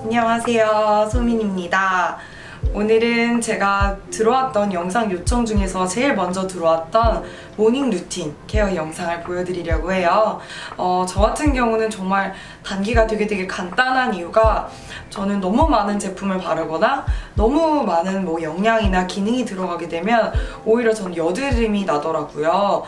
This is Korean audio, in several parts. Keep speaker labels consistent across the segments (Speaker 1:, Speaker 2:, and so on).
Speaker 1: 안녕하세요, 소민입니다. 오늘은 제가 들어왔던 영상 요청 중에서 제일 먼저 들어왔던 모닝 루틴 케어 영상을 보여드리려고 해요. 저 같은 경우는 정말 단기가 되게 간단한 이유가 저는 너무 많은 제품을 바르거나 너무 많은 영양이나 기능이 들어가게 되면 오히려 전 여드름이 나더라고요.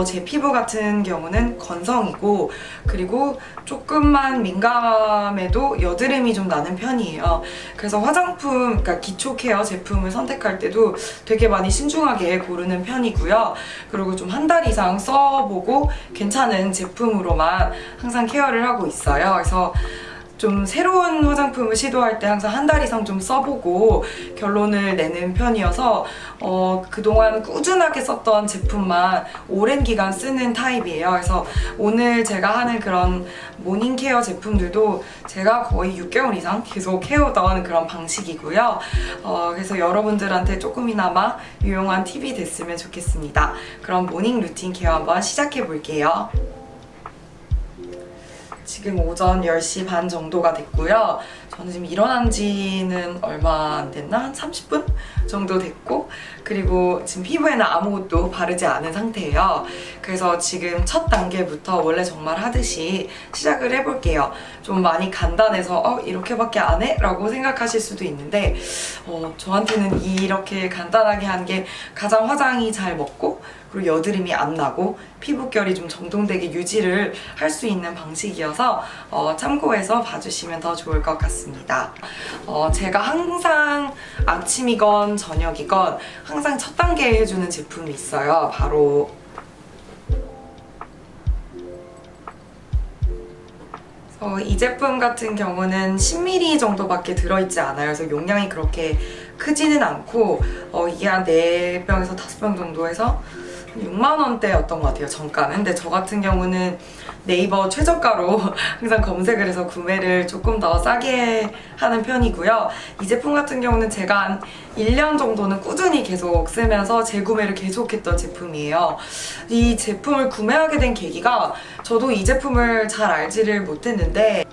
Speaker 1: 제 피부 같은 경우는 건성이고 그리고 조금만 민감해도 여드름이 좀 나는 편이에요. 그래서 화장품, 그러니까 기초 케어 제품을 선택할 때도 되게 많이 신중하게 고르는 편이고요. 그리고 좀 한 달 이상 써보고 괜찮은 제품으로만 항상 케어를 하고 있어요. 그래서 좀 새로운 화장품을 시도할 때 항상 한 달 이상 좀 써보고 결론을 내는 편이어서 그동안 꾸준하게 썼던 제품만 오랜 기간 쓰는 타입이에요. 그래서 오늘 제가 하는 그런 모닝 케어 제품들도 제가 거의 6개월 이상 계속 해오던 그런 방식이고요. 그래서 여러분들한테 조금이나마 유용한 팁이 됐으면 좋겠습니다. 그럼 모닝 루틴 케어 한번 시작해 볼게요. 지금 오전 10시 반 정도가 됐고요. 저는 지금 일어난 지는 얼마 안 됐나? 한 30분 정도 됐고 그리고 지금 피부에는 아무것도 바르지 않은 상태예요. 그래서 지금 첫 단계부터 원래 정말 하듯이 시작을 해볼게요. 좀 많이 간단해서 이렇게밖에 안 해? 라고 생각하실 수도 있는데 저한테는 이렇게 간단하게 한 게 가장 화장이 잘 먹고 그리고 여드름이 안 나고 피부결이 좀 정돈되게 유지를 할 수 있는 방식이어서 참고해서 봐주시면 더 좋을 것 같습니다. 제가 항상 아침이건 저녁이건 항상 첫 단계 해주는 제품이 있어요. 바로 이 제품 같은 경우는 10ml 정도밖에 들어있지 않아요. 그래서 용량이 그렇게 크지는 않고 이게 한 4병에서 5병 정도 해서 6만원대였던 것 같아요, 정가는. 근데 저 같은 경우는 네이버 최저가로 항상 검색을 해서 구매를 조금 더 싸게 하는 편이고요. 이 제품 같은 경우는 제가 한 1년 정도는 꾸준히 계속 쓰면서 재구매를 계속했던 제품이에요. 이 제품을 구매하게 된 계기가 저도 이 제품을 잘 알지를 못했는데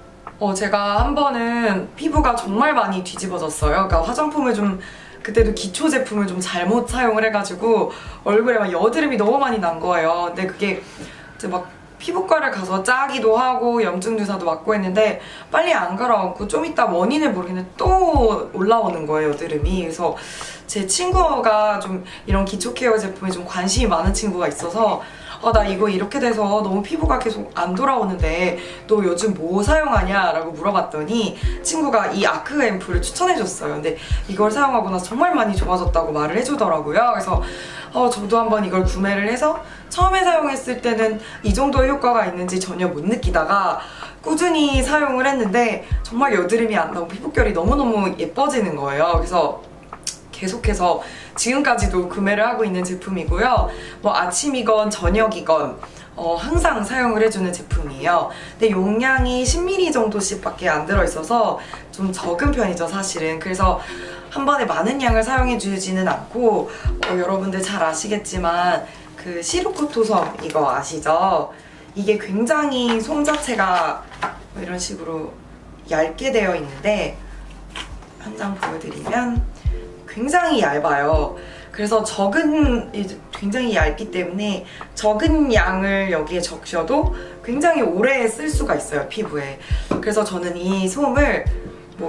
Speaker 1: 제가 한 번은 피부가 정말 많이 뒤집어졌어요. 그러니까 화장품을 좀 그때도 기초 제품을 좀 잘못 사용을 해가지고 얼굴에 막 여드름이 너무 많이 난 거예요. 근데 그게 이제 막 피부과를 가서 짜기도 하고 염증 주사도 맞고 했는데 빨리 안 가라앉고 좀 이따 원인을 모르겠는데 또 올라오는 거예요, 여드름이. 그래서 제 친구가 좀 이런 기초 케어 제품에 좀 관심이 많은 친구가 있어서 나 이거 이렇게 돼서 너무 피부가 계속 안 돌아오는데 너 요즘 뭐 사용하냐? 라고 물어봤더니 친구가 이 아크 앰플을 추천해줬어요. 근데 이걸 사용하고 나서 정말 많이 좋아졌다고 말을 해주더라고요. 그래서 저도 한번 이걸 구매를 해서 처음에 사용했을 때는 이 정도의 효과가 있는지 전혀 못 느끼다가 꾸준히 사용을 했는데 정말 여드름이 안 나고 피부결이 너무너무 예뻐지는 거예요. 그래서 계속해서 지금까지도 구매를 하고 있는 제품이고요. 아침이건 저녁이건 항상 사용을 해주는 제품이에요. 근데 용량이 10ml 정도씩 밖에 안 들어있어서 좀 적은 편이죠, 사실은. 그래서 한 번에 많은 양을 사용해주지는 않고 여러분들 잘 아시겠지만 그 시루코토섬 이거 아시죠? 이게 굉장히 솜 자체가 이런 식으로 얇게 되어 있는데 한 장 보여드리면 굉장히 얇아요. 그래서 굉장히 얇기 때문에 적은 양을 여기에 적셔도 굉장히 오래 쓸 수가 있어요, 피부에. 그래서 저는 이 솜을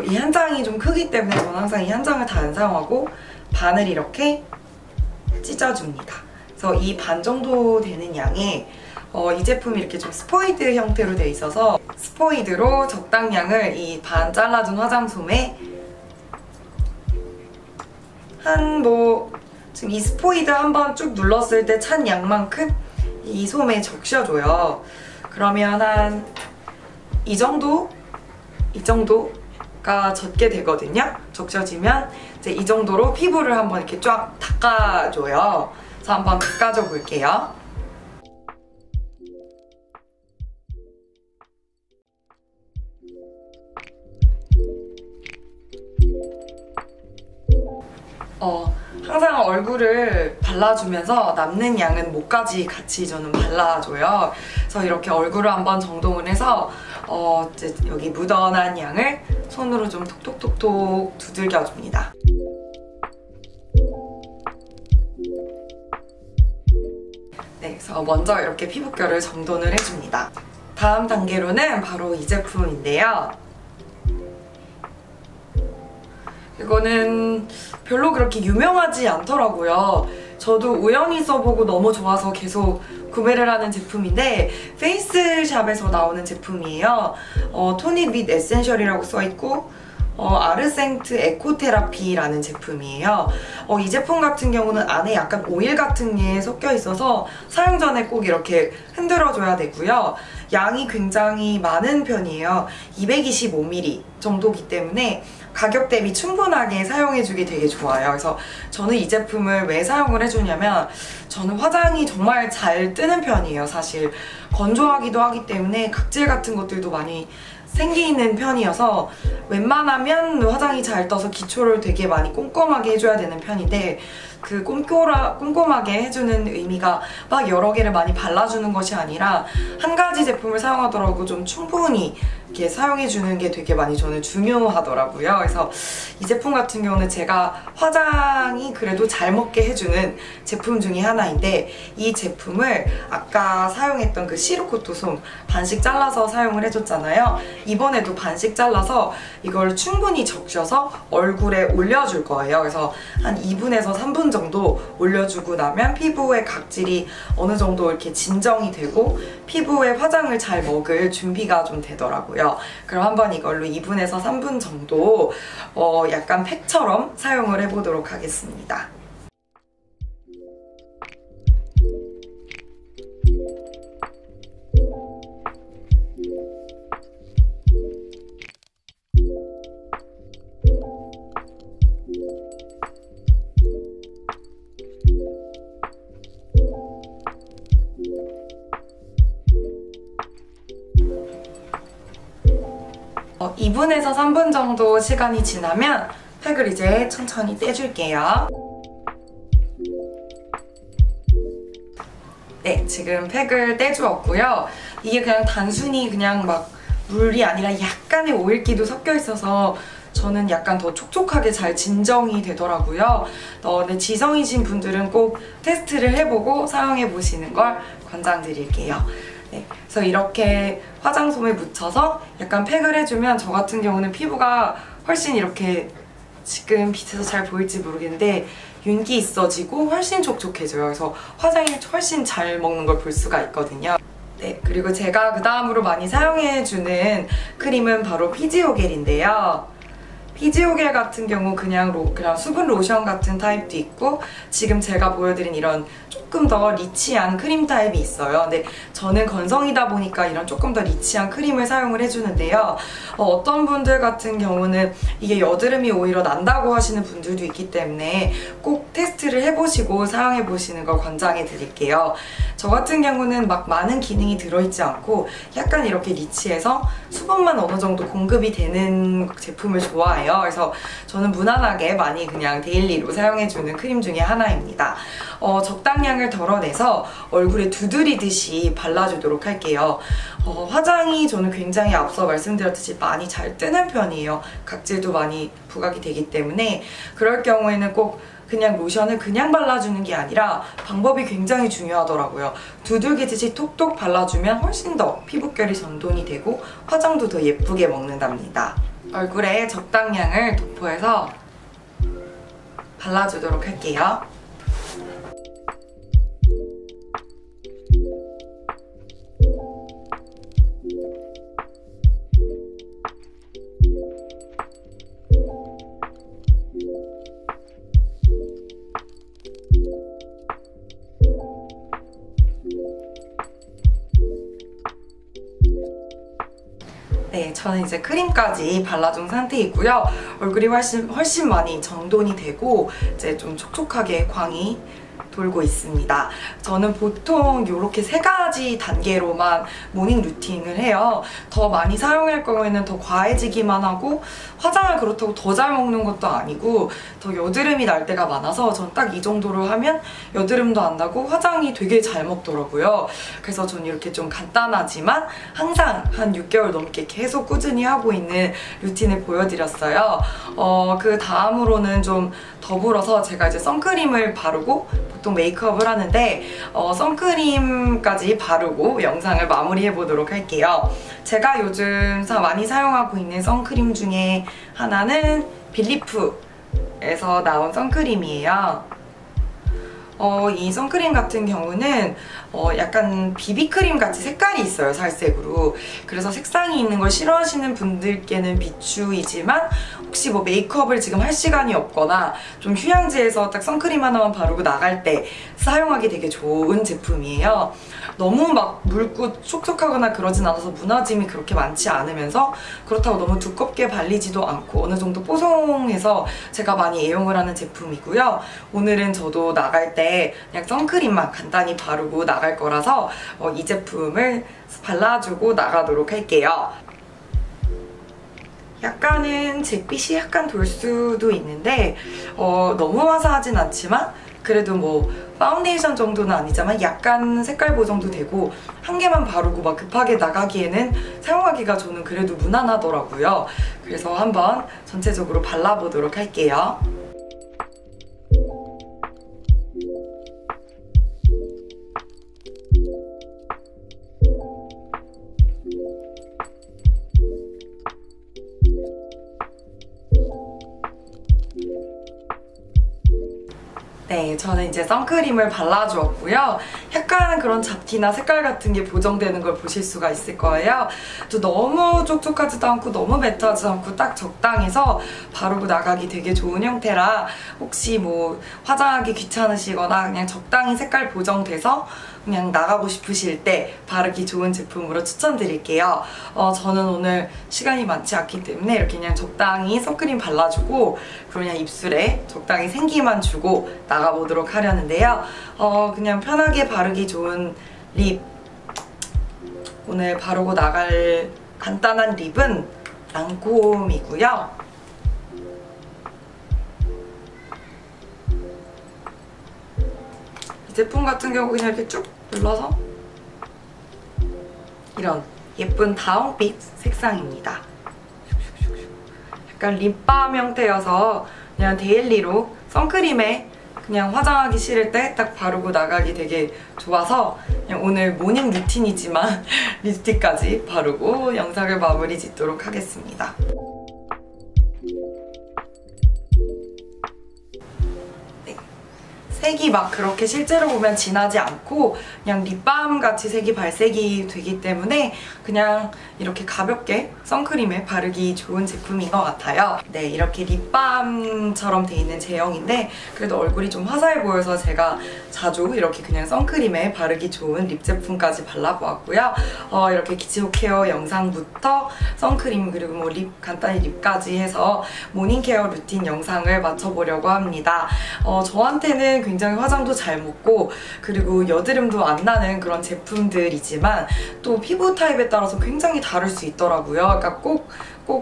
Speaker 1: 이 한 장이 좀 크기 때문에 저는 항상 이 한 장을 다 안 사용하고 반을 이렇게 찢어줍니다. 그래서 이 반 정도 되는 양에 이 제품이 이렇게 좀 스포이드 형태로 되어 있어서 스포이드로 적당량을 이 반 잘라준 화장솜에 지금 이 스포이드 한번 쭉 눌렀을 때 찬 양만큼 이 솜에 적셔줘요. 그러면 한 이 정도가 젖게 되거든요. 적셔지면 이제 이 정도로 피부를 한번 이렇게 쫙 닦아줘요. 그래서 한번 닦아줘 볼게요. 항상 얼굴을 발라주면서 남는 양은 목까지 같이 저는 발라줘요. 그래서 이렇게 얼굴을 한번 정돈을 해서 이제 여기 묻어난 양을 손으로 좀 톡톡톡톡 두들겨줍니다. 네, 그래서 먼저 이렇게 피부결을 정돈을 해줍니다. 다음 단계로는 바로 이 제품인데요. 이거는 별로 그렇게 유명하지 않더라고요. 저도 우연히 써보고 너무 좋아서 계속 구매를 하는 제품인데 페이스샵에서 나오는 제품이에요. 토닉 윗 에센셜이라고 써있고 아르생트 에코테라피라는 제품이에요. 이 제품 같은 경우는 안에 약간 오일 같은 게 섞여 있어서 사용 전에 꼭 이렇게 흔들어줘야 되고요. 양이 굉장히 많은 편이에요. 225ml 정도기 때문에 가격 대비 충분하게 사용해주기 되게 좋아요. 그래서 저는 이 제품을 왜 사용을 해주냐면 저는 화장이 정말 잘 뜨는 편이에요. 사실 건조하기도 하기 때문에 각질 같은 것들도 많이 생기는 편이어서 웬만하면 화장이 잘 떠서 기초를 되게 많이 꼼꼼하게 해줘야 되는 편인데 그 꼼꼼하게 해주는 의미가 막 여러 개를 많이 발라주는 것이 아니라 한 가지 제품을 사용하더라도 좀 충분히 이렇게 사용해주는 게 되게 많이 저는 중요하더라고요. 그래서 이 제품 같은 경우는 제가 화장이 그래도 잘 먹게 해주는 제품 중에 하나인데 이 제품을 아까 사용했던 그 시루코토솜 반씩 잘라서 사용을 해줬잖아요. 이번에도 반씩 잘라서 이걸 충분히 적셔서 얼굴에 올려줄 거예요. 그래서 한 2분에서 3분 정도 올려주고 나면 피부의 각질이 어느 정도 이렇게 진정이 되고 피부에 화장을 잘 먹을 준비가 좀 되더라고요. 그럼 한번 이걸로 2분에서 3분 정도 약간 팩처럼 사용을 해보도록 하겠습니다. 어, 2분에서 3분 정도 시간이 지나면 팩을 이제 천천히 떼줄게요. 네, 지금 팩을 떼주었고요. 이게 그냥 단순히 그냥 막 물이 아니라 약간의 오일기도 섞여 있어서 저는 약간 더 촉촉하게 잘 진정이 되더라고요. 근데 지성이신 분들은 꼭 테스트를 해보고 사용해보시는 걸 권장드릴게요. 네, 그래서 이렇게 화장솜에 묻혀서 약간 팩을 해주면 저 같은 경우는 피부가 훨씬 이렇게 지금 빛에서 잘 보일지 모르겠는데 윤기 있어지고 훨씬 촉촉해져요. 그래서 화장이 훨씬 잘 먹는 걸 볼 수가 있거든요. 네, 그리고 제가 그 다음으로 많이 사용해주는 크림은 바로 피지오겔인데요. 피지오겔 같은 경우 그냥 수분 로션 같은 타입도 있고 지금 제가 보여드린 이런 조금 더 리치한 크림 타입이 있어요. 근데 저는 건성이다 보니까 이런 조금 더 리치한 크림을 사용을 해주는데요. 어떤 분들 같은 경우는 이게 여드름이 오히려 난다고 하시는 분들도 있기 때문에 꼭 테스트를 해보시고 사용해보시는 걸 권장해 드릴게요. 저 같은 경우는 막 많은 기능이 들어있지 않고 약간 이렇게 리치해서 수분만 어느 정도 공급이 되는 제품을 좋아해요. 그래서 저는 무난하게 많이 그냥 데일리로 사용해주는 크림 중에 하나입니다. 적당량을 덜어내서 얼굴에 두드리듯이 발라주도록 할게요. 화장이 저는 굉장히 앞서 말씀드렸듯이 많이 잘 뜨는 편이에요. 각질도 많이 부각이 되기 때문에 그럴 경우에는 꼭 그냥 로션을 그냥 발라주는 게 아니라 방법이 굉장히 중요하더라고요. 두들기듯이 톡톡 발라주면 훨씬 더 피부결이 정돈이 되고 화장도 더 예쁘게 먹는답니다. 얼굴에 적당량을 도포해서 발라주도록 할게요. 네, 저는 이제 크림까지 발라준 상태이고요. 얼굴이 훨씬 많이 정돈이 되고 이제 좀 촉촉하게 광이 돌고 있습니다. 저는 보통 이렇게 3가지 가지 단계로만 모닝 루틴을 해요. 더 많이 사용할 경우에는 더 과해지기만 하고 화장을 그렇다고 더 잘 먹는 것도 아니고 더 여드름이 날 때가 많아서 전 딱 이 정도로 하면 여드름도 안 나고 화장이 되게 잘 먹더라고요. 그래서 전 이렇게 좀 간단하지만 항상 한 6개월 넘게 계속 꾸준히 하고 있는 루틴을 보여드렸어요. 그 다음으로는 좀 더불어서 제가 이제 선크림을 바르고 보통 메이크업을 하는데 선크림까지 바르고 영상을 마무리해 보도록 할게요. 제가 요즘 많이 사용하고 있는 선크림 중에 하나는 빌리프에서 나온 선크림이에요. 이 선크림 같은 경우는 약간 비비크림 같이 색깔이 있어요, 살색으로. 그래서 색상이 있는 걸 싫어하시는 분들께는 비추이지만 혹시 뭐 메이크업을 지금 할 시간이 없거나 좀 휴양지에서 딱 선크림 하나만 바르고 나갈 때 사용하기 되게 좋은 제품이에요. 너무 막 묽고 촉촉하거나 그러진 않아서 무너짐이 그렇게 많지 않으면서 그렇다고 너무 두껍게 발리지도 않고 어느 정도 뽀송해서 제가 많이 애용을 하는 제품이고요. 오늘은 저도 나갈 때 그냥 선크림만 간단히 바르고 나갈 거라서 이 제품을 발라주고 나가도록 할게요. 약간은 잿빛이 약간 돌 수도 있는데 너무 화사하진 않지만 그래도 뭐 파운데이션 정도는 아니지만 약간 색깔 보정도 되고 한 개만 바르고 막 급하게 나가기에는 사용하기가 저는 그래도 무난하더라고요. 그래서 한번 전체적으로 발라보도록 할게요. 네, 저는 이제 선크림을 발라주었고요. 약간 그런 잡티나 색깔 같은 게 보정되는 걸 보실 수가 있을 거예요. 또 너무 촉촉하지도 않고 너무 매트하지도 않고 딱 적당해서 바르고 나가기 되게 좋은 형태라 혹시 뭐 화장하기 귀찮으시거나 그냥 적당히 색깔 보정돼서 그냥 나가고 싶으실 때 바르기 좋은 제품으로 추천드릴게요. 저는 오늘 시간이 많지 않기 때문에 이렇게 그냥 적당히 선크림 발라주고 그냥 입술에 적당히 생기만 주고 나가보도록 하려는데요. 그냥 편하게 바르기 좋은 립, 오늘 바르고 나갈 간단한 립은 랑콤이고요. 이 제품 같은 경우 그냥 이렇게 쭉 눌러서 이런 예쁜 다홍빛 색상입니다. 약간 립밤 형태여서 그냥 데일리로 선크림에 그냥 화장하기 싫을 때 딱 바르고 나가기 되게 좋아서 그냥 오늘 모닝 루틴이지만 립스틱까지 바르고 영상을 마무리 짓도록 하겠습니다. 색이 막 그렇게 실제로 보면 진하지 않고 그냥 립밤 같이 색이 발색이 되기 때문에 그냥 이렇게 가볍게 선크림에 바르기 좋은 제품인 것 같아요. 네, 이렇게 립밤처럼 돼 있는 제형인데 그래도 얼굴이 좀 화사해 보여서 제가 자주 이렇게 그냥 선크림에 바르기 좋은 립 제품까지 발라보았고요. 이렇게 기초 케어 영상부터 선크림 그리고 뭐 립 간단히 립까지 해서 모닝케어 루틴 영상을 맞춰보려고 합니다. 저한테는 굉장히 화장도 잘 먹고 그리고 여드름도 안 나는 그런 제품들이지만 또 피부 타입에 따라서 굉장히 다를 수 있더라고요. 그러니까 꼭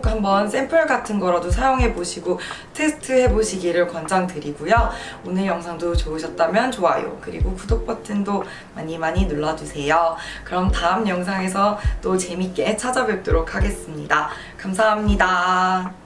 Speaker 1: 한번 샘플 같은 거라도 사용해보시고 테스트해보시기를 권장드리고요. 오늘 영상도 좋으셨다면 좋아요 그리고 구독 버튼도 많이 눌러주세요. 그럼 다음 영상에서 또 재밌게 찾아뵙도록 하겠습니다. 감사합니다.